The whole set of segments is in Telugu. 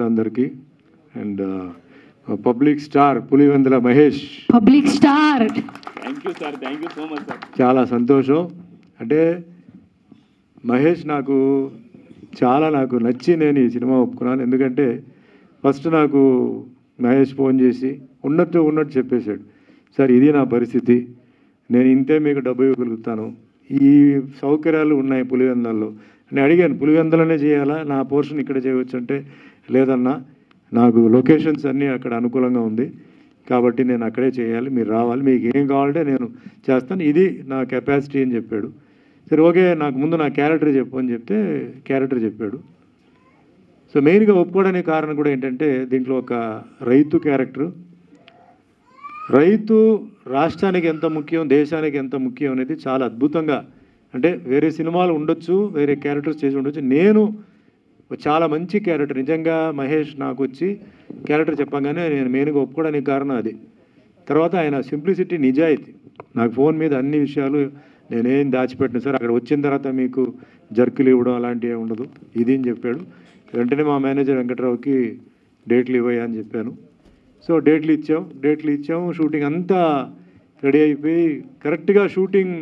అందరికీ and public star Pulivendula Mahesh, public star. Thank you sir, thank you so much sir. చాలా సంతోషం. అంటే మహేష్ నాకు నచ్చి నేను ఈ సినిమా ఒప్పుకున్నాను. ఎందుకంటే ఫస్ట్ నాకు మహేష్ ఫోన్ చేసి ఉన్నట్టు చెప్పేశాడు, సార్ ఇది నా పరిస్థితి, నేను ఇంతే మీకు డబ్బు ఇవ్వగలుగుతాను, ఈ సౌకర్యాలు ఉన్నాయి పులివెందులలో. నేను అడిగాను, పులివెందులనే చేయాలా, నా పోర్షన్ ఇక్కడ చేయవచ్చు అంటే, లేదన్నా నాకు లొకేషన్స్ అన్నీ అక్కడ అనుకూలంగా ఉంది కాబట్టి నేను అక్కడే చేయాలి, మీరు రావాలి, మీకు ఏం కావాలంటే నేను చేస్తాను, ఇది నా కెపాసిటీ అని చెప్పాడు. సరే ఓకే, నాకు ముందు నా క్యారెక్టర్ చెప్పు అని చెప్తే క్యారెక్టర్ చెప్పాడు. సో మెయిన్గా ఒప్పుకోవడానికి కారణం కూడా ఏంటంటే, దీంట్లో ఒక రైతు క్యారెక్టర్, రైతు రాష్ట్రానికి ఎంత ముఖ్యం, దేశానికి ఎంత ముఖ్యం అనేది చాలా అద్భుతంగా, అంటే వేరే సినిమాలు ఉండొచ్చు, వేరే క్యారెక్టర్స్ చేసి ఉండొచ్చు, నేను చాలా మంచి క్యారెక్టర్ నిజంగా మహేష్ నాకు వచ్చి క్యారెక్టర్ చెప్పగానే నేను మెయిన్గా ఒప్పుకోవడానికి కారణం అది. తర్వాత ఆయన సింప్లిసిటీ, నిజాయితీ, నాకు ఫోన్ మీద అన్ని విషయాలు నేనేం దాచిపెట్టిన సార్, అక్కడ వచ్చిన తర్వాత మీకు జర్కులు ఇవ్వడం అలాంటివి ఉండదు ఇది అని చెప్పాడు. వెంటనే మా మేనేజర్ వెంకట్రావుకి డేట్లు ఇవ్వయా అని చెప్పాను. సో డేట్లు ఇచ్చాము, షూటింగ్ అంతా రెడీ అయిపోయి కరెక్ట్గా షూటింగ్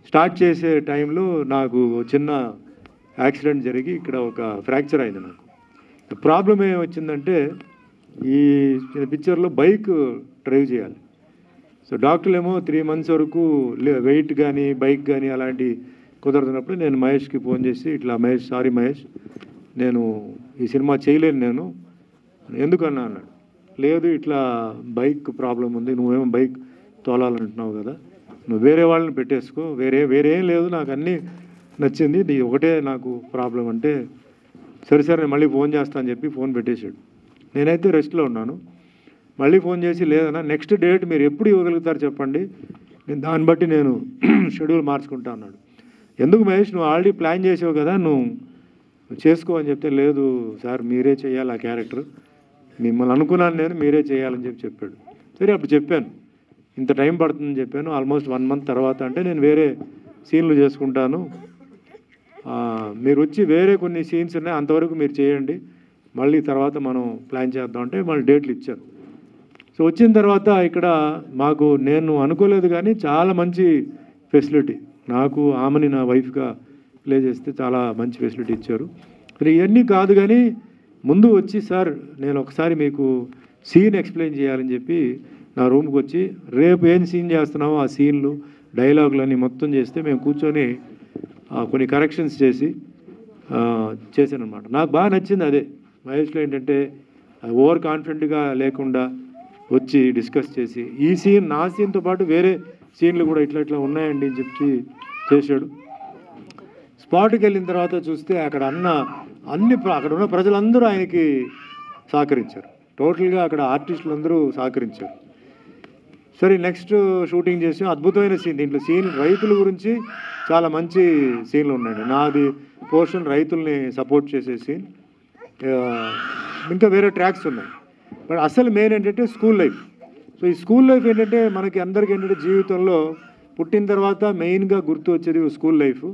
స్టార్ట్ చేసే టైంలో నాకు చిన్న యాక్సిడెంట్ జరిగి ఇక్కడ ఒక ఫ్రాక్చర్ అయింది. నాకు ప్రాబ్లం ఏమొచ్చిందంటే, ఈ పిక్చర్లో బైక్ డ్రైవ్ చేయాలి. సో డాక్టర్లు ఏమో 3 months వరకు వెయిట్ కానీ బైక్ కానీ అలాంటి కుదరదున్నప్పుడు నేను మహేష్కి ఫోన్ చేసి, ఇట్లా మహేష్, సారీ మహేష్, నేను ఈ సినిమా చేయలేను, నేను ఎందుకన్నా అన్నాడు. లేదు ఇట్లా బైక్ ప్రాబ్లం ఉంది, నువ్వేమో బైక్ తోలాలంటున్నావు కదా, నువ్వు వేరే వాళ్ళని పెట్టేసుకో, వేరే ఏం లేదు, నాకు అన్నీ నచ్చింది, ఇది ఒకటే నాకు ప్రాబ్లం అంటే, సరే నేను మళ్ళీ ఫోన్ చేస్తా అని చెప్పి ఫోన్ పెట్టేశాడు. నేనైతే రెస్ట్లో ఉన్నాను. మళ్ళీ ఫోన్ చేసి, లేదన్నా నెక్స్ట్ డేట్ మీరు ఎప్పుడు ఇవ్వగలుగుతారు చెప్పండి, నేను దాన్ని బట్టి నేను షెడ్యూల్ మార్చుకుంటా అన్నాడు. ఎందుకు మహేష్, నువ్వు ఆల్రెడీ ప్లాన్ చేసావు కదా, నువ్వు చేసుకో అని చెప్తే, లేదు సార్ మీరే చేయాలి ఆ క్యారెక్టర్, మిమ్మల్ని అనుకున్నాను నేను, మీరే చేయాలని చెప్పాడు. సరే అప్పుడు చెప్పాను, ఇంత టైం పడుతుందని చెప్పాను, ఆల్మోస్ట్ 1 month తర్వాత అంటే నేను వేరే సీన్లు చేసుకుంటాను, మీరు వచ్చి వేరే కొన్ని సీన్స్ ఉన్నాయి అంతవరకు మీరు చేయండి, మళ్ళీ తర్వాత మనం ప్లాన్ చేద్దాం అంటే మళ్ళీ డేట్లు ఇచ్చారు. సో వచ్చిన తర్వాత ఇక్కడ మాకు, నేను అనుకోలేదు కానీ చాలా మంచి ఫెసిలిటీ, నాకు ఆమెని నా వైఫ్గా ప్లే చేస్తే చాలా మంచి ఫెసిలిటీ ఇచ్చారు. మరి ఇవన్నీ కాదు కానీ ముందు వచ్చి, సార్ నేను ఒకసారి మీకు సీన్ ఎక్స్ప్లెయిన్ చేయాలని చెప్పి నా రూమ్కి వచ్చి, రేపు ఏం సీన్ చేస్తున్నామో ఆ సీన్లు డైలాగులు అన్నీ మొత్తం చేస్తే మేము కూర్చొని కొన్ని కరెక్షన్స్ చేశాను అనమాట. నాకు బాగా నచ్చింది అదే. మహేష్లో ఏంటంటే ఓవర్ కాన్ఫిడెంట్గా లేకుండా వచ్చి డిస్కస్ చేసి, ఈ సీన్ నా సీన్తో పాటు వేరే సీన్లు కూడా ఇట్లా ఉన్నాయండి అని చెప్పి చేశాడు. స్పాట్కి వెళ్ళిన తర్వాత చూస్తే అక్కడ అక్కడ ఉన్న ప్రజలందరూ ఆయనకి సహకరించారు, టోటల్గా అక్కడ ఆర్టిస్టులు అందరూ సహకరించారు. సరే నెక్స్ట్ షూటింగ్ చేసి అద్భుతమైన సీన్, దీంట్లో సీన్ రైతుల గురించి చాలా మంచి సీన్లు ఉన్నాయండి. నాది పోర్షన్ రైతుల్ని సపోర్ట్ చేసే సీన్, ఇంకా వేరే ట్రాక్స్ ఉన్నాయి. బట్ అసలు మెయిన్ ఏంటంటే స్కూల్ లైఫ్. సో ఈ స్కూల్ లైఫ్ ఏంటంటే మనకి అందరికీ ఏంటంటే జీవితంలో పుట్టిన తర్వాత మెయిన్గా గుర్తు వచ్చేది స్కూల్ లైఫ్.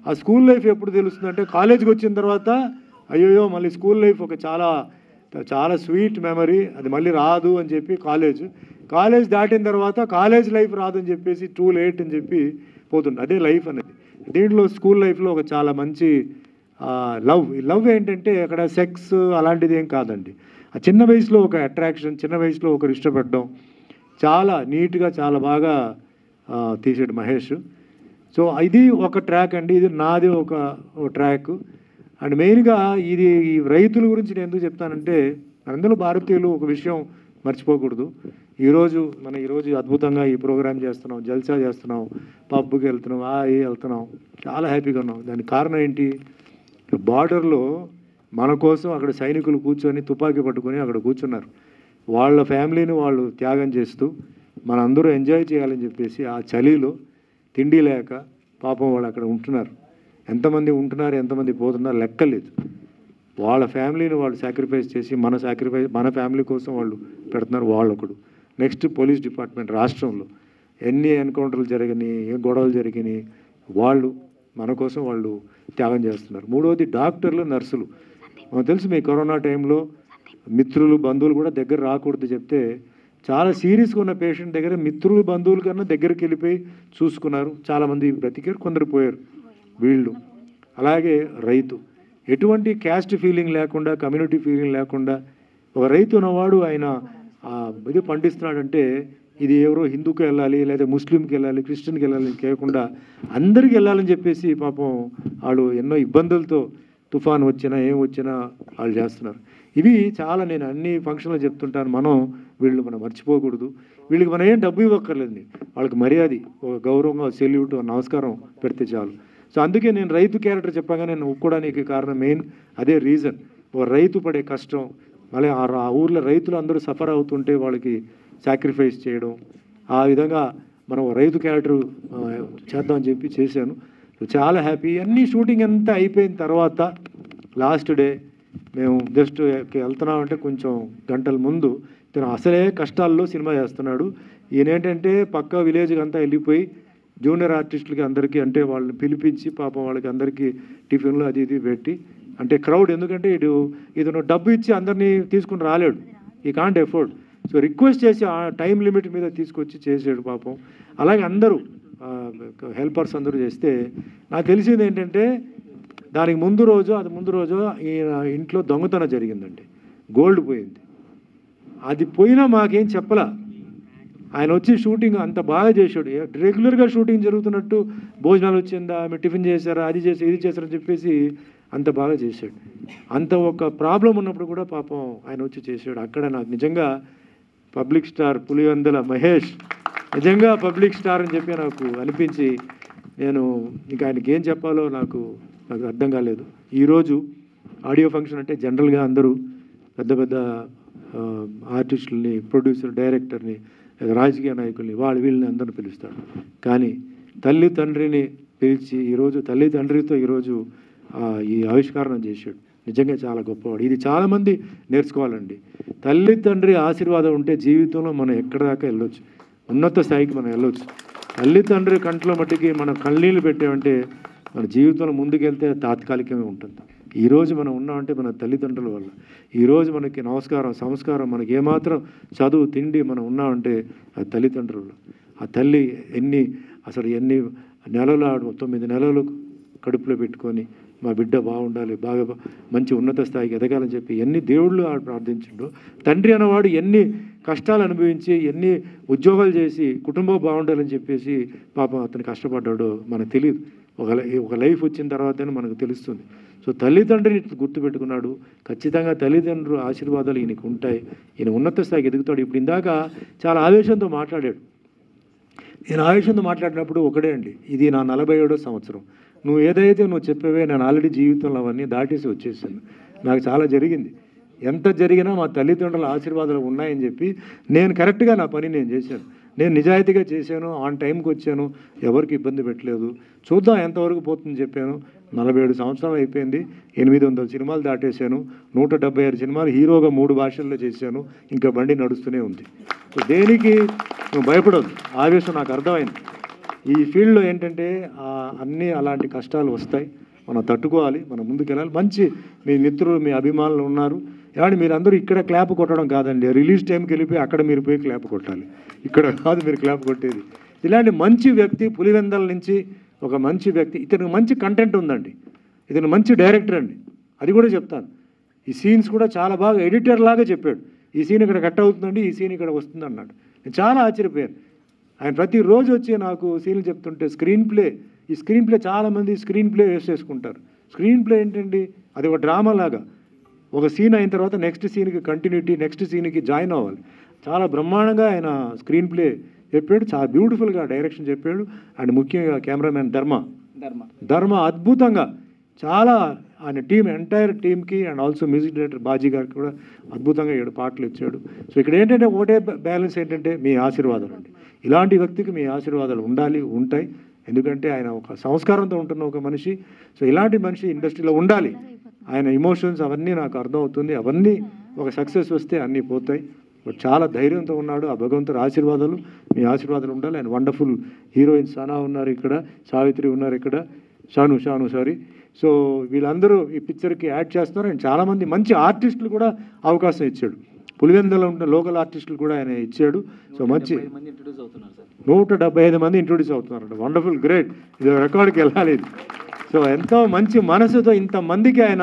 ఆ స్కూల్ లైఫ్ ఎప్పుడు తెలుస్తుందంటే, కాలేజ్కి వచ్చిన తర్వాత అయ్యోయో మళ్ళీ స్కూల్ లైఫ్ ఒక చాలా స్వీట్ మెమరీ, అది మళ్ళీ రాదు అని చెప్పి కాలేజ్ దాటిన తర్వాత కాలేజ్ లైఫ్ రాదు అని చెప్పేసి టూ లేట్ అని చెప్పి పోతుంది. అదే లైఫ్ అనేది. దీంట్లో స్కూల్ లైఫ్లో ఒక చాలా మంచి లవ్ ఏంటంటే అక్కడ సెక్స్ అలాంటిది ఏం కాదండి. ఆ చిన్న వయసులో ఒక అట్రాక్షన్, చిన్న వయసులో ఒకరు ఇష్టపడడం, చాలా నీట్గా చాలా బాగా తీసాడు మహేష్. సో ఇది ఒక ట్రాక్ అండి, ఇది నాది ఒక ట్రాక్. అండ్ మెయిన్గా ఇది ఈ రైతుల గురించి నేను ఎందుకు చెప్తానంటే, అందరూ భారతీయులు ఒక విషయం మర్చిపోకూడదు. ఈరోజు అద్భుతంగా ఈ ప్రోగ్రామ్ చేస్తున్నాం, జల్సా చేస్తున్నాం, పబ్కి వెళ్తున్నాం, వెళ్తున్నాం, చాలా హ్యాపీగా ఉన్నాం. దానికి కారణం ఏంటి, బార్డర్లో మన కోసం అక్కడ సైనికులు కూర్చొని తుపాకీ పట్టుకొని అక్కడ కూర్చున్నారు. వాళ్ళ ఫ్యామిలీని వాళ్ళు త్యాగం చేస్తూ మనందరూ ఎంజాయ్ చేయాలని చెప్పేసి ఆ చలిలో తిండి లేక పాపం వాళ్ళు అక్కడ ఉంటున్నారు. ఎంతమంది ఉంటున్నారు, ఎంతమంది పోతున్నారు లెక్కలేదు. వాళ్ళ ఫ్యామిలీని వాళ్ళు సాక్రిఫైస్ చేసి మన ఫ్యామిలీ కోసం వాళ్ళు పెడుతున్నారు. వాళ్ళొకడు. నెక్స్ట్ పోలీస్ డిపార్ట్మెంట్, రాష్ట్రంలో ఎన్ని ఎన్కౌంటర్లు జరిగినాయి, ఏ గొడవలు జరిగినాయి, వాళ్ళు మన కోసం వాళ్ళు త్యాగం చేస్తున్నారు. మూడవది డాక్టర్లు, నర్సులు. మాకు తెలుసు మీ కరోనా టైంలో మిత్రులు బంధువులు కూడా దగ్గర రాకూడదు చెప్తే చాలా సీరియస్గా ఉన్న పేషెంట్ దగ్గర మిత్రులు బంధువుల కన్నా దగ్గరికి వెళ్ళిపోయి చూసుకున్నారు. చాలామంది బ్రతికారు, కొందరు పోయారు. వీళ్ళు అలాగే రైతు ఎటువంటి క్యాస్ట్ ఫీలింగ్ లేకుండా, కమ్యూనిటీ ఫీలింగ్ లేకుండా ఒక రైతు ఉన్నవాడు ఆయన ఇది పండిస్తున్నాడంటే ఇది ఎవరో హిందూకి వెళ్ళాలి, లేదా ముస్లింకి వెళ్ళాలి, క్రిస్టియన్కి వెళ్ళాలి కేకుండా అందరికి వెళ్ళాలని చెప్పేసి పాపం వాళ్ళు ఎన్నో ఇబ్బందులతో తుఫాన్ వచ్చినా ఏం వచ్చినా వాళ్ళు చేస్తున్నారు. ఇవి చాలా నేను అన్ని ఫంక్షన్లో చెప్తుంటాను. మనం మర్చిపోకూడదు. వీళ్ళకి మనం ఏం డబ్బు ఇవ్వక్కర్లేదు, వాళ్ళకి మర్యాద, ఒక గౌరవంగా సెల్యూట్, నమస్కారం పెడితే చాలు. సో అందుకే నేను రైతు క్యారెక్టర్ చెప్పగా నేను ఒప్పుకోవడానికి కారణం మెయిన్ అదే రీజన్. ఒక రైతు పడే కష్టం, మళ్ళీ ఆ ఊర్లో రైతులు అందరూ సఫర్ అవుతుంటే వాళ్ళకి సాక్రిఫైస్ చేయడం, ఆ విధంగా మనం రైతు క్యారెక్టర్ చేద్దామని చెప్పి చేశాను. చాలా హ్యాపీ. అన్నీ షూటింగ్ అంతా అయిపోయిన తర్వాత లాస్ట్ డే మేము జస్ట్ వెళ్తున్నామంటే కొంచెం గంటల ముందు తను అసలే కష్టాల్లో సినిమా చేస్తున్నాడు. ఈయన ఏంటంటే పక్క విలేజ్కి అంతా వెళ్ళిపోయి జూనియర్ ఆర్టిస్టులకి అందరికీ అంటే వాళ్ళని పిలిపించి పాపం వాళ్ళకి అందరికీ టిఫిన్లు అది ఇది పెట్టి, అంటే క్రౌడ్, ఎందుకంటే ఇతను డబ్బు ఇచ్చి అందరినీ తీసుకుని రాలేడు, ఈ కాంట్ ఎఫోర్డ్. సో రిక్వెస్ట్ చేసి ఆ టైం లిమిట్ మీద తీసుకొచ్చి చేసాడు పాపం. అలాగే అందరూ హెల్పర్స్ అందరూ చేస్తే నాకు తెలిసింది ఏంటంటే దానికి ముందు రోజు ఈయన ఇంట్లో దొంగతనం జరిగిందండి. గోల్డ్ పోయింది. అది పోయినా మాకేం చెప్పలా. ఆయన వచ్చి షూటింగ్ అంత బాగా చేశాడు. రెగ్యులర్గా షూటింగ్ జరుగుతున్నట్టు భోజనాలు వచ్చిందా, మీరు టిఫిన్ చేశారా, అది చేసి ఇది చేశారని చెప్పేసి అంత బాగా చేశాడు. అంత ఒక ప్రాబ్లం ఉన్నప్పుడు కూడా పాపం ఆయన వచ్చి చేశాడు. అక్కడ నాకు నిజంగా పబ్లిక్ స్టార్ పులివెందుల మహేష్ నిజంగా పబ్లిక్ స్టార్ అని చెప్పి నాకు అనిపించి, నేను ఇంకా ఆయనకి ఏం చెప్పాలో నాకు అర్థం కాలేదు. ఈరోజు ఆడియో ఫంక్షన్ అంటే జనరల్గా అందరూ పెద్ద పెద్ద ఆర్టిస్టులని, ప్రొడ్యూసర్, డైరెక్టర్ని, రాజకీయ నాయకుల్ని, వీళ్ళని అందరిని పిలుస్తాడు. కానీ తల్లి తండ్రిని పిలిచి ఈరోజు తల్లి తండ్రితో ఈరోజు ఈ ఆవిష్కరణ చేశాడు. నిజంగా చాలా గొప్పవాడు. ఇది చాలామంది నేర్చుకోవాలండి. తల్లి తండ్రి ఆశీర్వాదం ఉంటే జీవితంలో మనం ఎక్కడ దాకా వెళ్ళొచ్చు, ఉన్నత స్థాయికి మనం వెళ్ళొచ్చు. తల్లి తండ్రి కంట్లో మట్టికి మనం కన్నీళ్ళు పెట్టామంటే మన జీవితంలో ముందుకెళ్తే తాత్కాలికంగా ఉంటుంది. ఈరోజు మనం ఉన్నామంటే మన తల్లిదండ్రుల వల్ల. ఈరోజు మనకి నమస్కారం, సంస్కారం, మనకి ఏమాత్రం చదువు, తిండి మనం ఉన్నామంటే ఆ తల్లిదండ్రులు. ఆ తల్లి ఎన్ని నెలలు 9 నెలలు కడుపులో పెట్టుకొని మా బిడ్డ బాగుండాలి, బాగా మంచి ఉన్నత స్థాయికి ఎదగాలని చెప్పి ఎన్ని దేవుళ్ళు ప్రార్థించిండో. తండ్రి అన్నవాడు ఎన్ని కష్టాలు అనుభవించి, ఎన్ని ఉద్యోగాలు చేసి కుటుంబం బాగుండాలని చెప్పేసి పాపం అతను కష్టపడ్డాడో మనకు తెలియదు. ఒక లైఫ్ వచ్చిన తర్వాతనే మనకు తెలుస్తుంది. సో తల్లిదండ్రిని గుర్తుపెట్టుకున్నాడు. ఖచ్చితంగా తల్లిదండ్రులు ఆశీర్వాదాలు ఈయనకు ఉంటాయి. ఈయన ఉన్నత స్థాయికి ఎదుగుతాడు. ఇప్పుడు ఇందాక చాలా ఆవేశంతో మాట్లాడాడు. నేను ఆవేశంతో మాట్లాడినప్పుడు ఒకటే అండి, ఇది నా 47వ సంవత్సరం. నువ్వు ఏదైతే చెప్పావే నేను ఆల్రెడీ జీవితంలో అవన్నీ దాటేసి వచ్చేసాను. నాకు చాలా జరిగింది. ఎంత జరిగినా మా తల్లిదండ్రుల ఆశీర్వాదాలు ఉన్నాయని చెప్పి నేను కరెక్ట్గా నా పని నేను చేశాను. నేను నిజాయితీగా చేశాను, ఆన్ టైంకి వచ్చాను, ఎవరికి ఇబ్బంది పెట్టలేదు. చూద్దాం ఎంతవరకు పోతుందని చెప్పాను. 47 సంవత్సరాలు అయిపోయింది. 800 సినిమాలు దాటేశాను. 176 సినిమాలు హీరోగా 3 భాషల్లో చేశాను. ఇంకా బండి నడుస్తూనే ఉంది. సో దేనికి నువ్వు భయపడవద్దు. ఆవేశం నాకు అర్థమైంది. ఈ ఫీల్డ్లో ఏంటంటే అన్నీ అలాంటి కష్టాలు వస్తాయి, మనం తట్టుకోవాలి, మనం ముందుకెళ్ళాలి. మంచి మీ మిత్రులు, మీ అభిమానులు ఉన్నారు. ఏమంటే మీరందరూ ఇక్కడ క్లాప్ కొట్టడం కాదండి, రిలీజ్ టైంకి వెళ్ళిపోయి అక్కడ మీరు పోయి క్లాప్ కొట్టాలి. ఇక్కడ కాదు మీరు క్లాప్ కొట్టేది. ఇలాంటి మంచి వ్యక్తి పులివెందల నుంచి ఒక మంచి వ్యక్తి. ఇతనికి మంచి కంటెంట్ ఉందండి. ఇతను మంచి డైరెక్టర్ అండి, అది కూడా చెప్తాను. ఈ సీన్స్ కూడా చాలా బాగా ఎడిటర్ లాగా చెప్పాడు. ఈ సీన్ ఇక్కడ కట్ అవుతుందండి, ఈ సీన్ ఇక్కడ వస్తుంది అన్నాడు. నేను చాలా ఆశ్చర్యపోయాను. ఆయన ప్రతిరోజు వచ్చి నాకు సీన్లు చెప్తుంటే ఈ స్క్రీన్ ప్లే చాలామంది స్క్రీన్ ప్లే వేసేసుకుంటారు. స్క్రీన్ ప్లే ఏంటండి, అది ఒక డ్రామా లాగా. ఒక సీన్ అయిన తర్వాత నెక్స్ట్ సీన్కి కంటిన్యూటీ, నెక్స్ట్ సీన్కి జాయిన్ అవ్వాలి. చాలా బ్రహ్మాండంగా ఆయన స్క్రీన్ ప్లే చెప్పాడు, చాలా బ్యూటిఫుల్గా డైరెక్షన్ చెప్పాడు. అండ్ ముఖ్యంగా కెమెరామెన్ ధర్మ అద్భుతంగా చాలా ఆయన ఎంటైర్ టీమ్కి and also music director Baji గారికి కూడా అద్భుతంగా 7 పాటలు ఇచ్చాడు. సో ఇక్కడ ఏంటంటే ఒకటే బ్యాలెన్స్ ఏంటంటే మీ ఆశీర్వాదాలు అండి. ఇలాంటి వ్యక్తికి మీ ఆశీర్వాదాలు ఉంటాయి. ఎందుకంటే ఆయన ఒక సంస్కారంతో ఉంటున్న ఒక మనిషి. సో ఇలాంటి మనిషి ఇండస్ట్రీలో ఉండాలి. ఆయన ఎమోషన్స్ అవన్నీ నాకు అర్థమవుతుంది. అవన్నీ ఒక సక్సెస్ వస్తే అన్నీ పోతాయి. చాలా ధైర్యంతో ఉన్నాడు. ఆ భగవంతుడి ఆశీర్వాదాలు, మీ ఆశీర్వాదాలు ఉండాలి. ఆయన వండర్ఫుల్ హీరోయిన్స్ సనా ఉన్నారు ఇక్కడ, సావిత్రి ఉన్నారు ఇక్కడ, షాను సారీ. సో వీళ్ళందరూ ఈ పిక్చర్కి యాడ్ చేస్తున్నారు. అండ్ చాలామంది మంచి ఆర్టిస్టులు కూడా అవకాశం ఇచ్చాడు. పులివెందులో ఉన్న లోకల్ ఆర్టిస్టులు కూడా ఆయన ఇచ్చాడు. సో మంచి 175 మంది ఇంట్రొడ్యూస్ అవుతున్నారు. వండర్ఫుల్, గ్రేట్, ఇది రికార్డుకి వెళ్ళాలి ఇది. సో ఎంతో మంచి మనసుతో ఇంతమందికి ఆయన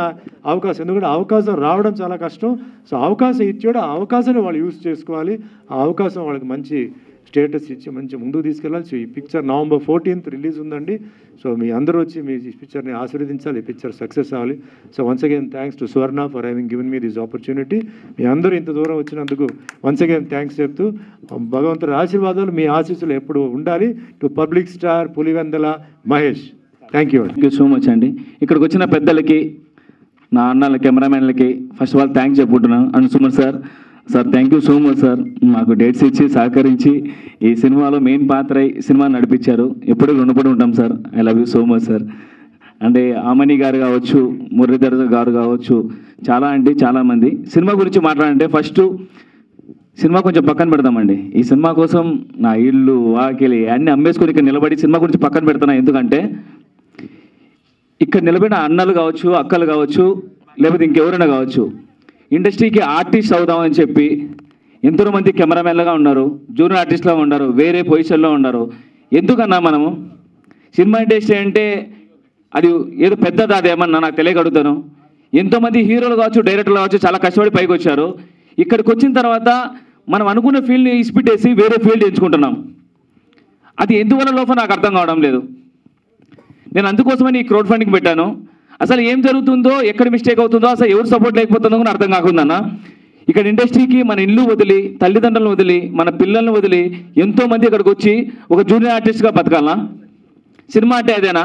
అవకాశం, ఎందుకంటే అవకాశం రావడం చాలా కష్టం. సో అవకాశం ఇచ్చాడు, ఆ అవకాశాన్ని వాళ్ళు యూజ్ చేసుకోవాలి. ఆ అవకాశం వాళ్ళకి మంచి స్టేటస్ ఇచ్చి మంచి ముందుకు తీసుకెళ్ళాలి. సో ఈ పిక్చర్ November 14th రిలీజ్ ఉందండి. సో మీ అందరూ వచ్చి మీ ఈ పిక్చర్ని ఆశీర్వదించాలి, ఈ పిక్చర్ సక్సెస్ అవ్వాలి. So once again thanks to Suvarna for having given me this opportunity. మీ అందరూ ఇంత దూరం వచ్చినందుకు వన్స్ అగైన్ థ్యాంక్స్ చెప్తూ, భగవంతుడి ఆశీర్వాదాలు మీ ఆశీస్సులు ఎప్పుడు ఉండాలి. To public star Pulivendula Mahesh. Thank you so much అండి. ఇక్కడికి వచ్చిన పెద్దలకి, నా అన్నల కెమెరామెన్లకి ఫస్ట్ ఆఫ్ ఆల్ థ్యాంక్స్ చెప్పుకుంటున్నాను. And Suman sir thank you so much sir. మాకు డేట్స్ ఇచ్చి సహకరించి ఈ సినిమాలో మెయిన్ పాత్ర సినిమా నడిపించారు. ఎప్పుడు రుణపడి ఉంటాం sir. I love you so much sir. అంటే ఆమని గారు కావచ్చు, మురళీధర్ గారు కావచ్చు, చాలామంది సినిమా గురించి మాట్లాడంటే ఫస్ట్ సినిమా కొంచెం పక్కన పెడతామండి. ఈ సినిమా కోసం నా ఇల్లు వాకిలి అన్నీ అమ్మేసుకొని ఇక్కడ నిలబడి సినిమా గురించి పక్కన పెడుతున్నా. ఎందుకంటే ఇక్కడ నిలబడిన అన్నలు కావచ్చు, అక్కలు కావచ్చు, లేకపోతే ఇంకెవరైనా కావచ్చు, ఇండస్ట్రీకి ఆర్టిస్ట్ అవుదామని చెప్పి ఎంతోమంది కెమెరామెన్లుగా ఉన్నారు, జూనియర్ ఆర్టిస్ట్గా ఉన్నారు, వేరే పొజిషన్లో ఉన్నారు. ఎందుకన్నా మనము సినిమా ఇండస్ట్రీ అంటే అది ఏదో పెద్దది, అదేమన్నా నాకు తెలియగలుగుతాను. ఎంతోమంది హీరోలు కావచ్చు, డైరెక్టర్లు కావచ్చు చాలా కష్టపడి పైకి వచ్చారు. ఇక్కడికి వచ్చిన తర్వాత మనం అనుకున్న ఫీల్డ్ని ఇసిపెట్టేసి వేరే ఫీల్డ్ ఎంచుకుంటున్నాం. అది ఎందువల్ల లోపల నాకు అర్థం కావడం లేదు. నేను అందుకోసమని ఈ క్రౌడ్ ఫండింగ్ పెట్టాను. అసలు ఏం జరుగుతుందో, ఎక్కడ మిస్టేక్ అవుతుందో, అసలు ఎవరు సపోర్ట్ లేకపోతుందో కూడా అర్థం కాకుందన్న. ఇక్కడ ఇండస్ట్రీకి మన ఇల్లు వదిలి, తల్లిదండ్రులను వదిలి, మన పిల్లల్ని వదిలి ఎంతోమంది ఇక్కడికి వచ్చి ఒక జూనియర్ ఆర్టిస్ట్గా బతకాలనా? సినిమా అంటే అదేనా?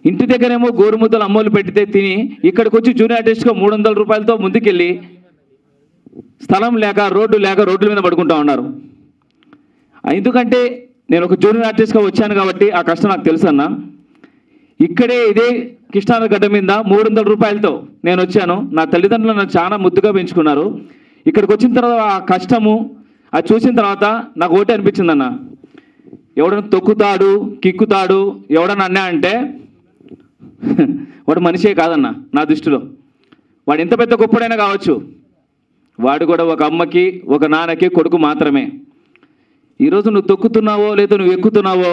ఇంటి దగ్గరేమో గోరుముద్దలు అమ్మోలు పెట్టితే తిని ఇక్కడికి వచ్చి జూనియర్ ఆర్టిస్ట్గా 300 రూపాయలతో ముందుకెళ్ళి స్థలం లేక, రోడ్ల మీద పడుకుంటా ఉన్నారు. ఎందుకంటే నేను ఒక జూనియర్ ఆర్టిస్ట్గా వచ్చాను కాబట్టి ఆ కష్టం నాకు తెలుసు అన్న. ఇక్కడే ఇదే కృష్ణానగర్ గడ్డ మీద 300 రూపాయలతో నేను వచ్చాను. నా తల్లిదండ్రులు నన్ను చాలా ముద్దుగా పెంచుకున్నారు. ఇక్కడికి వచ్చిన తర్వాత ఆ కష్టము అది చూసిన తర్వాత నాకు ఒకటే అనిపించిందన్న, ఎవడన్నా తొక్కుతాడు, కిక్కుతాడు, ఎవడన్నా అన్నా అంటే వాడు మనిషే కాదన్న నా దృష్టిలో. వాడు ఎంత పెద్ద గొప్పడైనా కావచ్చు, వాడు కూడా ఒక అమ్మకి, ఒక నాన్నకి కొడుకు మాత్రమే. ఈరోజు నువ్వు తొక్కుతున్నావో లేదా నువ్వు ఎక్కుతున్నావో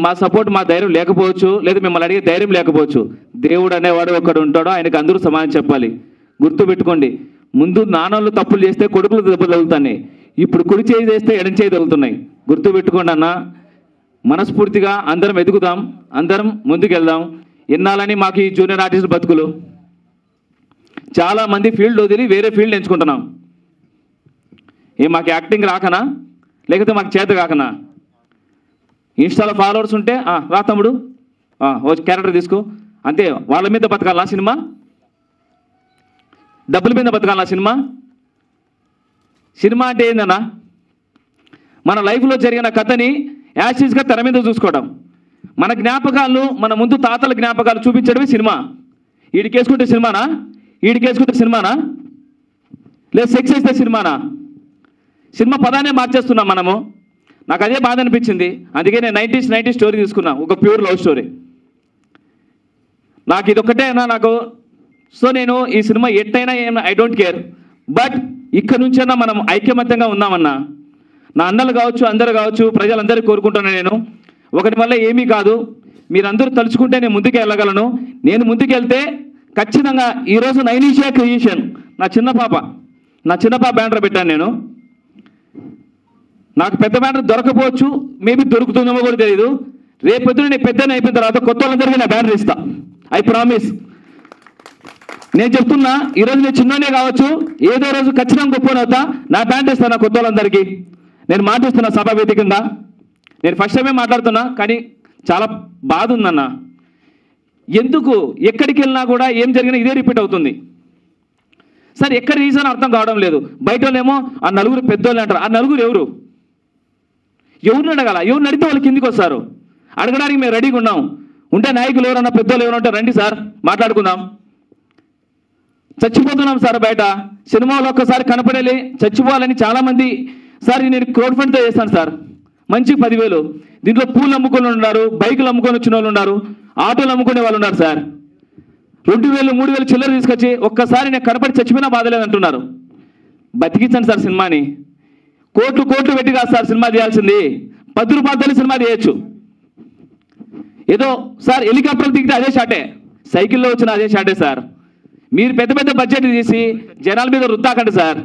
మా సపోర్ట్, మా ధైర్యం లేకపోవచ్చు, లేదా మిమ్మల్ని అడిగే ధైర్యం లేకపోవచ్చు. దేవుడు అనేవాడు ఒకడు ఉంటాడో, ఆయనకు అందరూ సమానం చెప్పాలి. గుర్తుపెట్టుకోండి, ముందు నాన్నలు తప్పులు చేస్తే కొడుకులు దెబ్బలు తగులుతున్నాయి, ఇప్పుడు కుడి చేయి చేస్తే ఎడం చేయి తగులుతున్నాయి. గుర్తుపెట్టుకోండి అన్న. మనస్ఫూర్తిగా అందరం ఎదుగుదాం, అందరం ముందుకెళ్దాం. ఎన్నాలని మాకు ఈ జూనియర్ ఆర్టిస్ట్ బతుకులు. చాలామంది ఫీల్డ్ వదిలి వేరే ఫీల్డ్ ఎంచుకుంటున్నాం. మాకు యాక్టింగ్ రాకనా, లేకపోతే మాకు చేత కాకనా? ఇన్స్టాలో ఫాలోవర్స్ ఉంటే రా తమ్ముడు క్యారెక్టర్ తీసుకో అంతే. వాళ్ళ మీద బతకాలా సినిమా? డబ్బుల మీద బతకాలా సినిమా? సినిమా అంటే ఏందన్నా? మన లైఫ్లో జరిగిన కథని యాసిడ్స్గా తెర మీద చూసుకోవడం, మన జ్ఞాపకాలు, మన ముందు తాతల జ్ఞాపకాలు చూపించడమే సినిమా. ఈడికేసుకుంటే సినిమానా? ఈడికేసుకుంటే సినిమానా? లేదు సెక్స్ చేస్తే సినిమానా? సినిమా పదానే మార్చేస్తున్నాం మనము. నాకు అదే బాధ అనిపించింది. అందుకే నేను 90s స్టోరీ తీసుకున్నా, ఒక ప్యూర్ లవ్ స్టోరీ. నాకు ఇదొక్కటే అయినా నాకు. సో నేను ఈ సినిమా ఎట్టయినా ఐ డోంట్ కేర్. బట్ ఇక్కడ నుంచైనా మనం ఐక్యమత్యంగా ఉన్నామన్నా. నా అన్నలు కావచ్చు, అందరు కావచ్చు, ప్రజలందరికీ కోరుకుంటున్నాను నేను. ఒకటి వల్ల ఏమీ కాదు, మీరందరూ తలుచుకుంటే నేను ముందుకు వెళ్ళగలను. నేను ముందుకెళ్తే ఖచ్చితంగా ఈరోజు నైనిషియా క్రియేషన్ నా చిన్న పాప బ్యానర్ పెట్టాను నేను. నాకు పెద్ద బ్యానర్ దొరకపోవచ్చు, మేబీ దొరుకుతుందేమో కూడా తెలియదు. రేపొద్దున నేను పెద్దనే అయిపోయిన తర్వాత కొత్త వాళ్ళందరికీ నా బ్యానర్ ఇస్తా. I promise. నేను చెప్తున్నా, ఈరోజు నేను చిన్ననే కావచ్చు, ఏదో రోజు ఖచ్చితంగా గొప్పనవుతా. నా బ్యానర్ ఇస్తాను నా కొత్త వాళ్ళందరికీ. నేను మాట్లాడుతున్నా సభావేదికంగా. నేను ఫస్ట్ టైమే మాట్లాడుతున్నా, కానీ చాలా బాధ ఉందన్న. ఎందుకు ఎక్కడికి వెళ్ళినా కూడా ఏం జరిగినా ఇదే రిపీట్ అవుతుంది. సార్ ఎక్కడ రీజన్ అర్థం కావడం లేదు. బయట వాళ్ళేమో ఆ నలుగురు పెద్దోళ్ళు అంటారు. ఆ నలుగురు ఎవరిని అడగాల? ఎవరిని అడిగితే వాళ్ళు కిందికి వస్తారు. అడగడానికి మేము రెడీగా ఉన్నాం. ఉంటే నాయకులు ఎవరన్నా, పెద్దోళ్ళు ఎవరు ఉంటారు, రండి సార్ మాట్లాడుకుందాం. చచ్చిపోతున్నాం సార్ బయట. సినిమాలో ఒక్కసారి కనపడేది చచ్చిపోవాలని చాలామంది. సార్ నేను క్రౌడ్ ఫండ్తో చేస్తాను సార్, మంచి 10,000. దీంట్లో పూలు అమ్ముకొని ఉన్నారు, బైకులు అమ్ముకొని వచ్చిన వాళ్ళు ఉన్నారు. ఆటోలు అమ్ముకునే వాళ్ళు ఉన్నారు సార్. 2000 3000 చిల్లర తీసుకొచ్చి ఒక్కసారి నేను కనపడి చచ్చిపోయినా బాధలేదంటున్నారు. బతికించండి సార్ సినిమాని. కోట్లు పెట్టి కాదు సార్ సినిమా తీయాల్సింది. 10 రూపాయలతో సినిమా తీయచ్చు. ఏదో సార్ హెలికాప్టర్ దిగితే అదే షాటే, సైకిల్లో వచ్చిన అదే షాటే సార్. మీరు పెద్ద బడ్జెట్ తీసి జనాల మీద రుద్దాకండి సార్.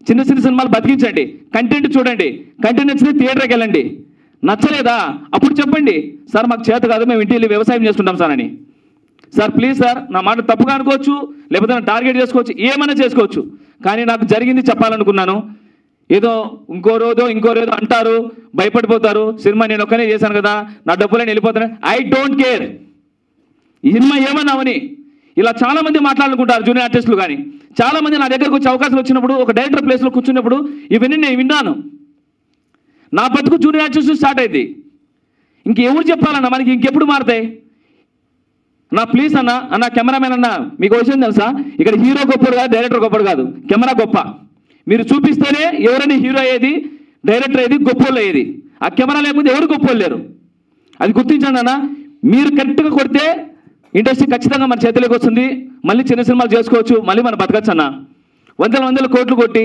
చిన్న సినిమాలు బతికించండి. కంటెంట్ చూడండి. కంటెంట్ నచ్చితే థియేటర్కి వెళ్ళండి. నచ్చలేదా అప్పుడు చెప్పండి, సార్ మాకు చేత కాదు, మేము ఇంటికి వెళ్ళి వ్యవసాయం చేసుకుంటాం సార్ అని. సార్ ప్లీజ్ సార్, నా మాట తప్పుగా అనుకోవచ్చు, లేకపోతే నా టార్గెట్ చేసుకోవచ్చు, ఏమైనా చేసుకోవచ్చు. కానీ నాకు జరిగింది చెప్పాలనుకున్నాను. ఏదో ఇంకో రోజు అంటారు, భయపడిపోతారు. సినిమా నేను ఒక్కనే చేశాను కదా, నా డబ్బులని వెళ్ళిపోతాను. I don't care. ఈ సినిమా ఏమన్నావని ఇలా చాలామంది మాట్లాడుకుంటారు జూనియర్ ఆర్టిస్టులు. కానీ చాలామంది నా దగ్గరకు వచ్చే అవకాశం వచ్చినప్పుడు, ఒక డైరెక్టర్ ప్లేస్లో కూర్చున్నప్పుడు ఇవన్నీ నేను విన్నాను. నా బతుకు జూనియర్ ఆర్టిస్ట్ స్టార్ట్ అయింది. ఇంకెవరు చెప్పాలన్నా, మనకి ఇంకెప్పుడు మారుతాయి? నా ప్లీజ్ అన్న కెమెరామెన్ అన్న, మీకు విషయం తెలుసా, ఇక్కడ హీరో గొప్పడు కాదు, డైరెక్టర్ గొప్పడు కాదు, కెమెరా గొప్ప. మీరు చూపిస్తేనే ఎవరైనా హీరో అయ్యేది, డైరెక్టర్ అయ్యేది, గొప్పోళ్ళు అయ్యేది. ఆ కెమెరా లేకపోతే ఎవరు గొప్పోళ్ళు లేరు. అది గుర్తించండి అన్న. మీరు కరెక్ట్గా కొడితే ఇండస్ట్రీ ఖచ్చితంగా మన చేతిలోకి వస్తుంది. మళ్ళీ చిన్న సినిమాలు చేసుకోవచ్చు, మళ్ళీ మనం బతకచ్చు అన్న. వందల కోట్లు కొట్టి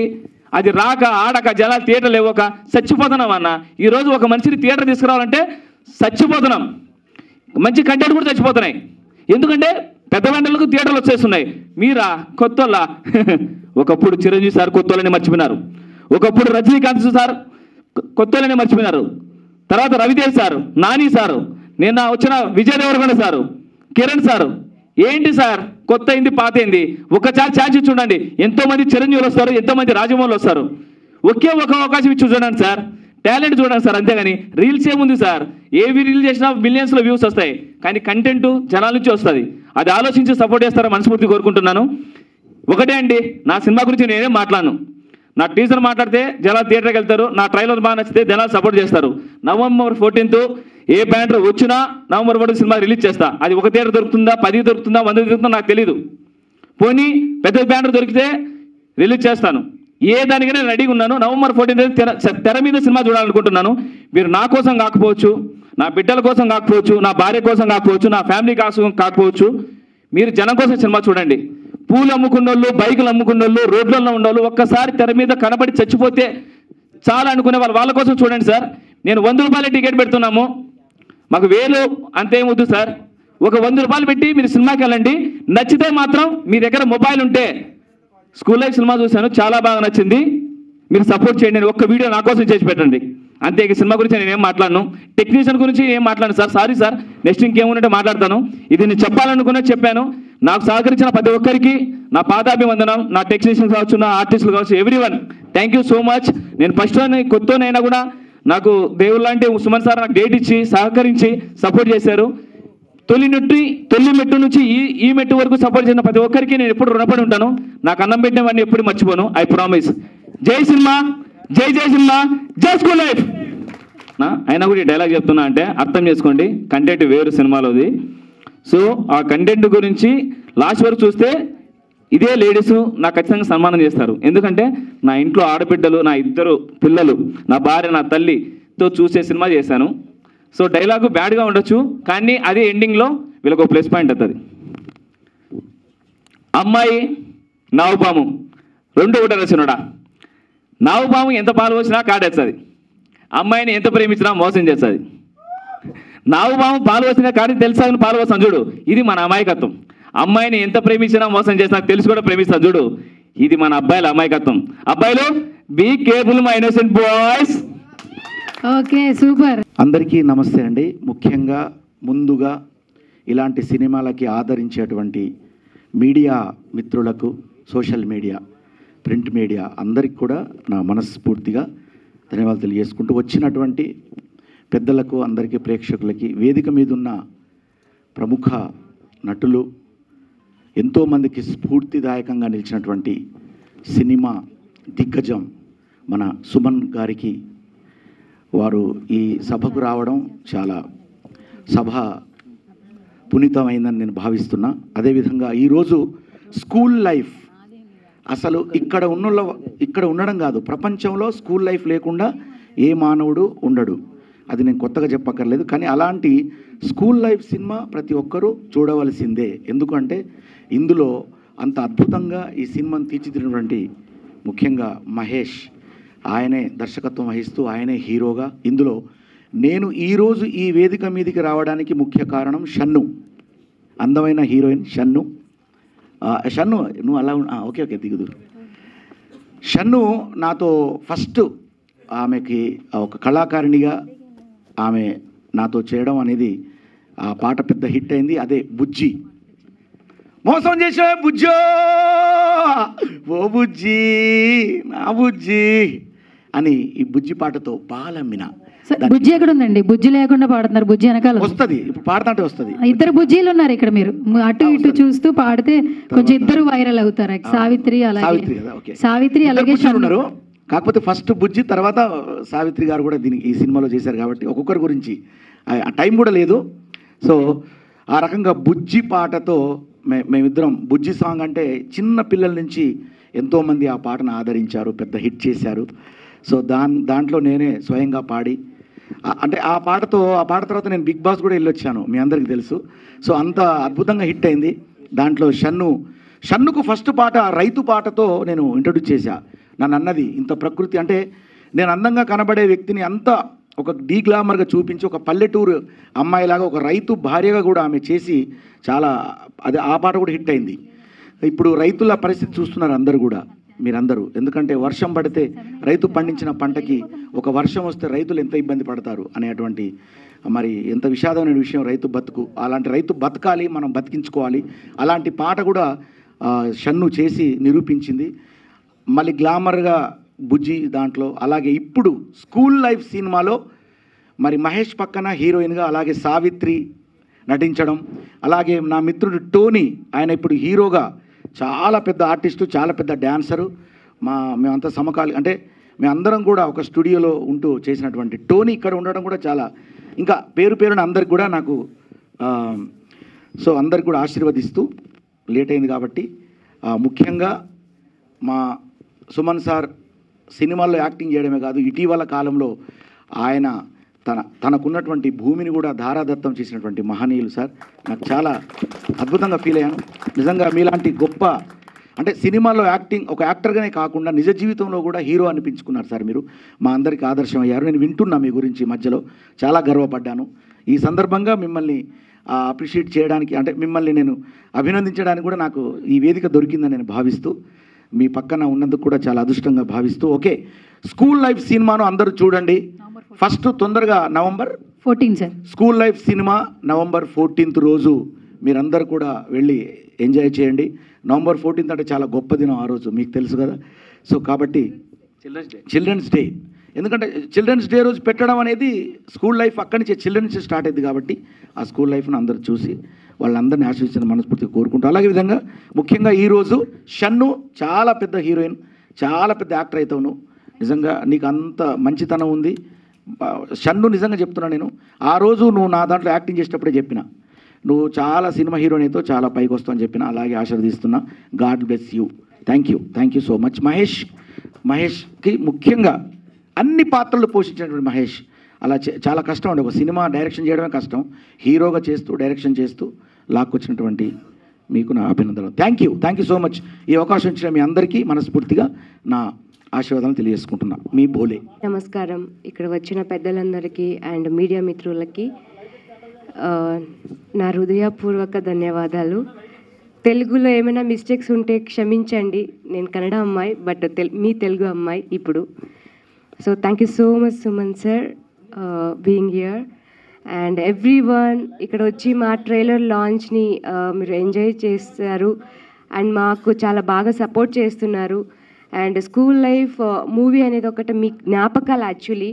అది రాక ఆడక జనాలు థియేటర్లు ఇవ్వక చచ్చిపోతున్నాం అన్న. ఈరోజు ఒక మనిషిని థియేటర్ తీసుకురావాలంటే చచ్చిపోతున్నాం. మంచి కంటెంట్ కూడా చచ్చిపోతున్నాయి. ఎందుకంటే పెద్ద వెంటలకు థియేటర్లు వచ్చేస్తున్నాయి. మీరా కొత్తోళ్ళ ఒకప్పుడు చిరంజీవి సార్ కొత్తోళ్ళని మర్చిపోయినారు. ఒకప్పుడు రజనీకాంత్ సార్ కొత్తోళ్ళని మర్చిపోయినారు. తర్వాత రవితేజ్ సారు, నాని సారు, నిన్న వచ్చిన విజయ్ దేవరకొండ సారు, కిరణ్ సారు. ఏంటి సార్ కొత్త అయింది పాత అయింది? ఒకసారి ఛాన్స్ ఇచ్చి చూడండి. ఎంతోమంది చిరంజీవులు వస్తారు, ఎంతోమంది రాజమౌళి వస్తారు. ఒకే ఒక అవకాశం ఇచ్చి చూడండి సార్. టాలెంట్ చూడండి సార్, అంతేగాని రీల్స్ ఏముంది సార్? ఏవి రీల్ చేసినా మిలియన్స్లో వ్యూస్ వస్తాయి, కానీ కంటెంట్ జనాల నుంచి వస్తుంది. అది ఆలోచించి సపోర్ట్ చేస్తారని మనస్ఫూర్తి కోరుకుంటున్నాను. ఒకటే అండి, నా సినిమా గురించి నేనేం మాట్లాడను. నా టీజర్ మాట్లాడితే జనాలు థియేటర్కి వెళ్తారు, నా ట్రైలర్ బాగా నచ్చితే జనాలు సపోర్ట్ చేస్తారు. November 14th ఏ బ్యానర్ వచ్చినా November 14 సినిమా రిలీజ్ చేస్తా. అది ఒక థియేటర్ దొరుకుతుందా, 10 దొరుకుతుందా, 100 దొరుకుతుందా నాకు తెలీదు. పోనీ పెద్ద బ్యానర్ దొరికితే రిలీజ్ చేస్తాను. ఏ దానికైనా రెడీగా ఉన్నాను. November 14 తెర మీద సినిమా చూడాలనుకుంటున్నాను. మీరు నా కోసం కాకపోవచ్చు, నా బిడ్డల కోసం కాకపోవచ్చు, నా భార్య కోసం కాకపోవచ్చు, నా ఫ్యామిలీ కోసం కాకపోవచ్చు, మీరు జనం కోసం సినిమా చూడండి. పూలు అమ్ముకున్నోళ్ళు, బైకులు అమ్ముకున్నోళ్ళు, రోడ్లలో ఉన్నోళ్ళు ఒక్కసారి తెర మీద కనబడి చచ్చిపోతే చాలా అనుకునే వాళ్ళ కోసం చూడండి సార్. నేను 100 రూపాయల టికెట్ పెడుతున్నాము, మాకు 1000 అంతేమొద్దు సార్. ఒక 100 రూపాయలు పెట్టి మీరు సినిమాకి వెళ్ళండి. నచ్చితే మాత్రం మీ దగ్గర మొబైల్ ఉంటే, స్కూల్ లైఫ్ సినిమా చూశాను, చాలా బాగా నచ్చింది, మీరు సపోర్ట్ చేయండి. ఒక్క వీడియో నా కోసం చేసి పెట్టండి అంతే. ఈ సినిమా గురించి నేను ఏం మాట్లాడను, టెక్నీషియన్ గురించి ఏం మాట్లాడను సార్. సారీ సార్, నెక్స్ట్ ఇంకేముంటే మాట్లాడతాను. ఇది నేను చెప్పాలనుకునే చెప్పాను. నాకు సహకరించిన ప్రతి ఒక్కరికి నా పాదాభివందనం. నా టెక్నీషియన్స్ కావచ్చు, నా ఆర్టిస్టులు కావచ్చు, everyone thank you so much. నేను ఫస్ట్ కొత్తనైనా కూడా నాకు దేవుడు లాంటి సుమన్ సార్ నాకు డేట్ ఇచ్చి సహకరించి సపోర్ట్ చేశారు. తొలి మెట్టు నుంచి ఈ మెట్టు వరకు సపోర్ట్ చేసిన ప్రతి ఒక్కరికి నేను ఎప్పుడు రుణపడి ఉంటాను. నాకు అన్నం పెట్టినవన్నీ ఎప్పుడు మర్చిపోను. I promise. జై సినిమా, జై సినిమా, జై స్కూల్ లైఫ్. అయినా కూడా ఈ డైలాగ్ చెప్తున్నా అంటే అర్థం చేసుకోండి, కంటెంట్ వేరు సినిమాలోది. సో ఆ కంటెంట్ గురించి లాస్ట్ వరకు చూస్తే ఇదే లేడీస్ నాకు ఖచ్చితంగా సన్మానం చేస్తారు. ఎందుకంటే నా ఇంట్లో ఆడబిడ్డలు, నా 2 పిల్లలు, నా భార్య, నా తల్లితో చూసే సినిమా చేశాను. సో డైలాగు బ్యాడ్గా ఉండొచ్చు, కానీ అదే ఎండింగ్లో వీళ్ళకు ఒక ప్లస్ పాయింట్ అవుతుంది. అమ్మాయి నావుపాము 2 ఒకటి రచనడా. నావుపాము ఎంత పాలు వచ్చినా కాడేస్తుంది, అమ్మాయిని ఎంత ప్రేమించినా మోసం చేస్తుంది. నావుపాము పాలు వచ్చినా కానీ తెలుసా పాలు వస్తాను చూడు, ఇది మన అమాయకత్వం. అమ్మాయిని ఎంత ప్రేమించినా మోసం చేసినా తెలిసి కూడా ప్రేమిస్తాను చూడు, ఇది మన అబ్బాయిల అమాయకత్వం. అబ్బాయిలు be careful my innocent boys. Okay, super. అందరికీ నమస్తే అండి. ముఖ్యంగా ముందుగా ఇలాంటి సినిమాలకి ఆదరించేటువంటి మీడియా మిత్రులకు, సోషల్ మీడియా, ప్రింట్ మీడియా అందరికి కూడా నా మనస్ఫూర్తిగా ధన్యవాదాలు తెలియజేసుకుంటూ, వచ్చినటువంటి పెద్దలకు, అందరికీ, ప్రేక్షకులకి, వేదిక మీద ఉన్న ప్రముఖ నటులు, ఎంతోమందికి స్ఫూర్తిదాయకంగా నిలిచినటువంటి సినిమా దిగ్గజం మన సుమన్ గారికి, వారు ఈ సభకు రావడం చాలా సభ పునీతమైందని నేను భావిస్తున్నా. అదేవిధంగా ఈరోజు స్కూల్ లైఫ్ అసలు ఇక్కడ ఉండడం కాదు, ప్రపంచంలో స్కూల్ లైఫ్ లేకుండా ఏ మానవుడు ఉండడు. అది నేను కొత్తగా చెప్పక్కర్లేదు. కానీ అలాంటి స్కూల్ లైఫ్ సినిమా ప్రతి ఒక్కరూ చూడవలసిందే. ఎందుకంటే ఇందులో అంత అద్భుతంగా ఈ సినిమాను తీర్చిదిద్దినటువంటి ముఖ్యంగా మహేష్, ఆయనే దర్శకత్వం వహిస్తూ ఆయనే హీరోగా. ఇందులో నేను ఈరోజు ఈ వేదిక మీదకి రావడానికి ముఖ్య కారణం షన్ను, అందమైన హీరోయిన్ షన్ను. షన్ను నువ్వు అలా ఓకే ఓకే దిగుదు. షన్ను నాతో ఫస్ట్ ఆమెకి ఒక కళాకారిణిగా ఆమె నాతో చేయడం అనేది, ఆ పాట పెద్ద హిట్ అయింది. అదే బుజ్జి, మోసం చేసే బుజ్జో ఓ బుజ్జి నా బుజ్జి అని ఈ బుజ్జి పాటతో బాలమ్మిన. బుజ్జి ఎక్కడ ఉందండి? బుజ్జి లేకుండా పాడుతున్నారు. బుజ్జి వెనకాల వస్తుంది, ఇప్పుడు పాడుతుంటే వస్తుంది. ఇద్దరు బుజ్జీలు ఉన్నారు ఇక్కడ. మీరు అటు ఇటు చూస్తూ పాడితే కొంచెం ఇద్దరు వైరల్ అవుతారు. సావిత్రి అలాగే సావిత్రి అలాగే ఉన్నారు. కాకపోతే ఫస్ట్ బుజ్జి, తర్వాత సావిత్రి గారు కూడా దీనికి ఈ సినిమాలో చేశారు కాబట్టి ఒక్కొక్కరి గురించి ఆ టైం కూడా లేదు. సో ఆ రకంగా బుజ్జి పాటతో మేమిద్దరం, బుజ్జి సాంగ్ అంటే చిన్న పిల్లల నుంచి ఎంతోమంది ఆ పాటను ఆదరించారు, పెద్ద హిట్ చేశారు. సో దాంట్లో నేనే స్వయంగా పాడి, అంటే ఆ పాట తర్వాత నేను బిగ్ బాస్ కూడా వెళ్ళొచ్చాను, మీ అందరికీ తెలుసు. సో అంత అద్భుతంగా హిట్ అయింది. దాంట్లో షన్నుకు ఫస్ట్ పాట రైతు పాటతో నేను ఇంట్రొడ్యూస్ చేశా. నన్ను అన్నది, ఇంత ప్రకృతి అంటే నేను అందంగా కనబడే వ్యక్తిని అంత ఒక డీగ్లామర్గా చూపించి, ఒక పల్లెటూరు అమ్మాయిలాగా ఒక రైతు భార్యగా కూడా ఆమె చేసి చాలా, అది ఆ పాట కూడా హిట్ అయింది. ఇప్పుడు రైతుల పరిస్థితి చూస్తున్నారు అందరూ కూడా, మీరందరూ. ఎందుకంటే వర్షం పడితే రైతు పండించిన పంటకి ఒక వర్షం వస్తే రైతులు ఎంత ఇబ్బంది పడతారు అనేటువంటి, మరి ఎంత విషాదమైన విషయం రైతు బతుకు. అలాంటి రైతు బతకాలి, మనం బతికించుకోవాలి. అలాంటి పాట కూడా షన్ను చేసి నిరూపించింది. మళ్ళీ గ్లామర్గా బుజ్జి దాంట్లో. అలాగే ఇప్పుడు స్కూల్ లైఫ్ సినిమాలో మరి మహేష్ పక్కన హీరోయిన్గా అలాగే సావిత్రి నటించడం, అలాగే నా మిత్రుడు టోనీ, ఆయన ఇప్పుడు హీరోగా చాలా పెద్ద ఆర్టిస్టు, చాలా పెద్ద డ్యాన్సరు. మేమంతా అంటే మేమందరం కూడా ఒక స్టూడియోలో ఉంటూ చేసినటువంటి టోనీ ఇక్కడ ఉండడం కూడా చాలా, ఇంకా పేరున అందరికి కూడా నాకు, సో అందరికి కూడా ఆశీర్వదిస్తూ లేట్ అయింది కాబట్టి, ముఖ్యంగా మా సుమన్ సార్ సినిమాల్లో యాక్టింగ్ చేయడమే కాదు, ఇటీవల కాలంలో ఆయన తనకున్నటువంటి భూమిని కూడా ధారాదత్తం చేసినటువంటి మహనీయులు సార్. నాకు చాలా అద్భుతంగా ఫీల్ అయ్యాను నిజంగా. మీలాంటి గొప్ప, అంటే సినిమాలో యాక్టింగ్ ఒక యాక్టర్గానే కాకుండా నిజ జీవితంలో కూడా హీరో అనిపించుకున్నారు సార్. మీరు మా అందరికీ ఆదర్శం అయ్యారు. నేను వింటున్నా మీ గురించి మధ్యలో, చాలా గర్వపడ్డాను. ఈ సందర్భంగా మిమ్మల్ని అప్రిషియేట్ చేయడానికి, అంటే మిమ్మల్ని నేను అభినందించడానికి కూడా నాకు ఈ వేదిక దొరికిందని నేను భావిస్తూ, మీ పక్కన ఉన్నందుకు కూడా చాలా అదృష్టంగా భావిస్తూ, ఓకే స్కూల్ లైఫ్ సినిమాను అందరూ చూడండి. ఫస్ట్ తొందరగా November 14 sir school life cinema. November 14 రోజు మీరందరూ కూడా వెళ్ళి ఎంజాయ్ చేయండి. November 14 అంటే చాలా గొప్ప దినం ఆ రోజు, మీకు తెలుసు కదా. సో కాబట్టి చిల్డ్రన్స్ డే, ఎందుకంటే చిల్డ్రన్స్ డే రోజు పెట్టడం అనేది స్కూల్ లైఫ్ అక్కడి నుంచి చిల్డ్రన్స్ స్టార్ట్ అయింది కాబట్టి ఆ స్కూల్ లైఫ్ను అందరూ చూసి వాళ్ళందరినీ ఆశీర్వదించిన మనస్ఫూర్తిగా కోరుకుంటూ, అలాగే విధంగా ముఖ్యంగా ఈరోజు షన్ను చాలా పెద్ద హీరోయిన్, చాలా పెద్ద యాక్టర్ అవుతావు. నిజంగా నీకు అంత మంచితనం ఉంది షన్ను. నిజంగా చెప్తున్నా, నేను ఆ రోజు నువ్వు నా దాంట్లో యాక్టింగ్ చేసేటప్పుడే చెప్పిన, నువ్వు చాలా సినిమా హీరోయిన్ అయితే చాలా పైకి వస్తావు అని చెప్పిన. అలాగే ఆశీర్వదిస్తున్నా. God bless you. Thank you so much. మహేష్కి ముఖ్యంగా అన్ని పాత్రలు పోషించినటువంటి మహేష్, అలా చాలా కష్టం అండి. ఒక సినిమా డైరెక్షన్ చేయడమే కష్టం, హీరోగా చేస్తూ డైరెక్షన్ చేస్తూ లాక్కొచ్చినటువంటి మీకు నా అభినందనలు. Thank you so much. ఈ అవకాశం ఇచ్చిన మీ అందరికీ మనస్ఫూర్తిగా నా ఆశీర్వాదాలు తెలియజేసుకుంటున్నా. మీ భోలే. నమస్కారం. ఇక్కడ వచ్చిన పెద్దలందరికీ అండ్ మీడియా మిత్రులకి నా హృదయపూర్వక ధన్యవాదాలు. తెలుగులో ఏమైనా మిస్టేక్స్ ఉంటే క్షమించండి. నేను కన్నడ అమ్మాయి, బట్ మీ తెలుగు అమ్మాయి ఇప్పుడు. So thank you so much Suman sir being here and everyone. ఇక్కడ వచ్చి మా ట్రైలర్ లాంచ్ని మీరు ఎంజాయ్ చేస్తారు అండ్ మాకు చాలా బాగా సపోర్ట్ చేస్తున్నారు. అండ్ స్కూల్ లైఫ్ మూవీ అనేది ఒకటి మీ జ్ఞాపకాలు యాక్చువల్లీ.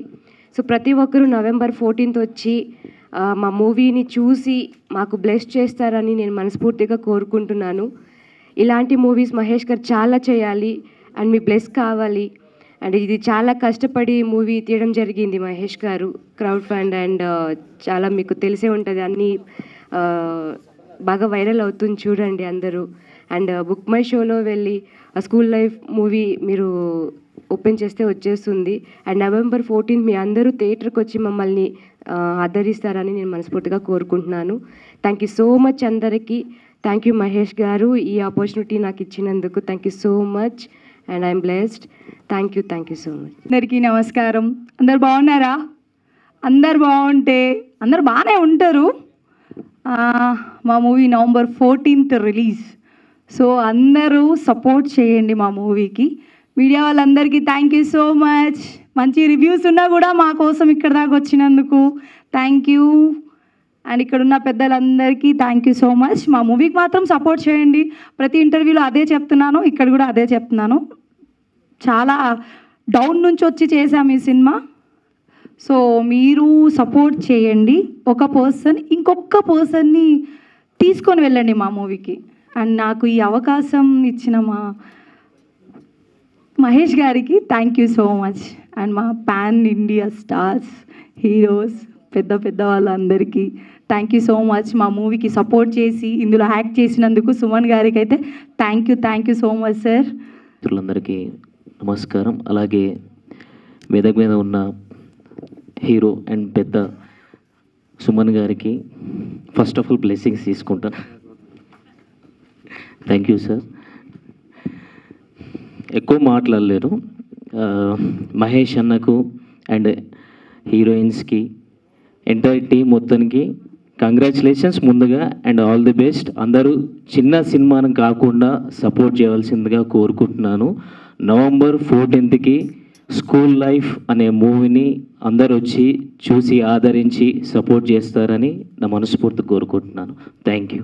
సో ప్రతి ఒక్కరూ November 14 వచ్చి మా మూవీని చూసి మాకు బ్లెస్ చేస్తారని నేను మనస్ఫూర్తిగా కోరుకుంటున్నాను. ఇలాంటి మూవీస్ మహేష్ గారు చాలా చేయాలి అండ్ మీ బ్లెస్ కావాలి. అండ్ ఇది చాలా కష్టపడి మూవీ తీయడం జరిగింది మహేష్ గారు, క్రౌడ్ ఫండ్ అండ్ చాలా మీకు తెలిసే ఉంటుంది, అన్నీ బాగా వైరల్ అవుతుంది చూడండి అందరూ. అండ్ బుక్ మై షోలో వెళ్ళి స్కూల్ లైఫ్ మూవీ మీరు ఓపెన్ చేస్తే వచ్చేస్తుంది. అండ్ నవంబర్ 14 మీ అందరూ థియేటర్కి వచ్చి మమ్మల్ని ఆదరిస్తారని నేను మనస్ఫూర్తిగా కోరుకుంటున్నాను. థ్యాంక్ యూ సో మచ్ అందరికీ. థ్యాంక్ యూ మహేష్ గారు, ఈ ఆపర్చునిటీ నాకు ఇచ్చినందుకు. Thank you so much and I'm blessed. Thank you so much. అందరికీ నమస్కారం. అందరు బాగున్నారా? అందరు బాగుంటే అందరు బాగానే ఉంటారు. మా movie November 14th release. So అందరూ సపోర్ట్ చేయండి మా మూవీకి. మీడియా వాళ్ళందరికీ థ్యాంక్ యూ సో మచ్. మంచి రివ్యూస్ ఉన్నా కూడా మా కోసం ఇక్కడ దాకా వచ్చినందుకు థ్యాంక్ యూ. అండ్ ఇక్కడ ఉన్న పెద్దలందరికీ థ్యాంక్ యూ సో మచ్. మా మూవీకి మాత్రం సపోర్ట్ చేయండి. ప్రతి ఇంటర్వ్యూలో అదే చెప్తున్నాను, ఇక్కడ కూడా అదే చెప్తున్నాను. చాలా డౌన్ నుంచి వచ్చి చేశాము ఈ సినిమా. సో మీరు సపోర్ట్ చేయండి. ఒక పర్సన్ ఇంకొక పర్సన్ని తీసుకొని వెళ్ళండి మా మూవీకి. అండ్ నాకు ఈ అవకాశం ఇచ్చిన మా మహేష్ గారికి thank you so much. And మా పాన్ ఇండియా స్టార్స్, హీరోస్, పెద్ద వాళ్ళందరికీ థ్యాంక్ యూ సో మచ్. మా మూవీకి సపోర్ట్ చేసి ఇందులో యాక్ట్ చేసినందుకు సుమన్ గారికి అయితే thank you so much sir. మిత్రులందరికీ నమస్కారం. అలాగే వేదిక మీద ఉన్న హీరో అండ్ పెద్ద సుమన్ గారికి ఫస్ట్ ఆఫ్ ఆల్ బ్లెస్సింగ్స్ తీసుకుంటాను. Thank you sir. ఎక్కువ మాట్లాడలేరు. మహేష్ అన్నకు అండ్ హీరోయిన్స్కి ఎంటైర్ టీం మొత్తానికి కంగ్రాచులేషన్స్ ముందుగా అండ్ ఆల్ ది బెస్ట్. అందరూ చిన్న సినిమాను కాకుండా సపోర్ట్ చేయవలసిందిగా కోరుకుంటున్నాను. నవంబర్ 14th స్కూల్ లైఫ్ అనే మూవీని అందరు వచ్చి చూసి ఆదరించి సపోర్ట్ చేస్తారని నా మనస్ఫూర్తి కోరుకుంటున్నాను. Thank you.